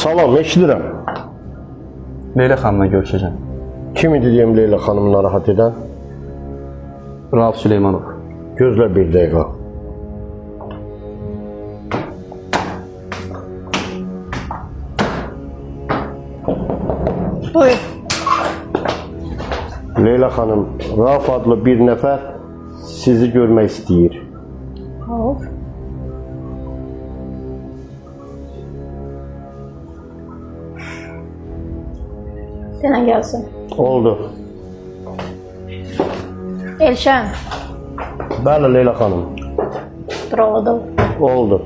Salam, eşidirəm. Leyla xanımla görüşəcəm. Kim idi deyəm Leyla xanımı narahat edən? Rauf Süleymanov. Gözlə bir dəqiqə. Buyur. Leyla xanım, Rauf adlı bir nəfər sizi görmək istəyir. Rauf. Sənə gəlsin. Oldu. Elşən. Bəli Leyla xanım. Oldu. Oldu.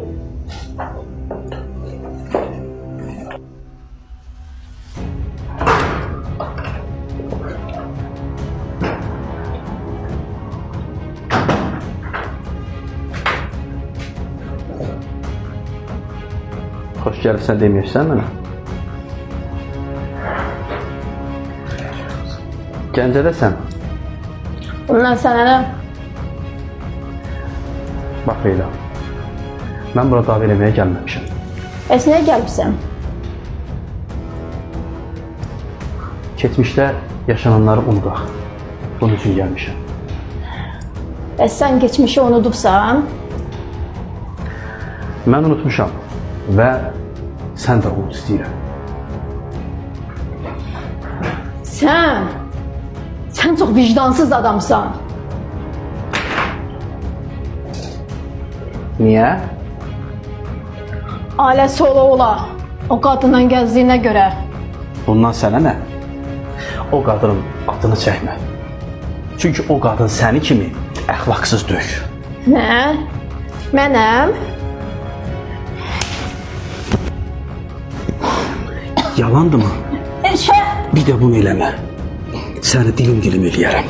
Xoş gəlibsən deməyirsən mənə? Gəncədəsən. Bundan sənə də Bax Leyla, mən bura dava eləməyə gəlməmişəm. Bəs nəyə gəlibsən? Keçmişdə yaşananları unudaq. Bunun üçün gəlmişəm. Bəs sən geçmişi unudubsan? Mən unutmuşam və sən də unut istəyirəm. Sən çox vicdansız adamsan. Niyə? Ailəsi ola o qadından gəzdiyinə görə. Bundan sənə nə? O qadının adını çəkmə. Çünki o qadın səni kimi əxlaqsız deyil. Nə? Mənəm? Yalandır mı? Elşən! Bir də bunu eləmə. Səni dilim eləyərəm.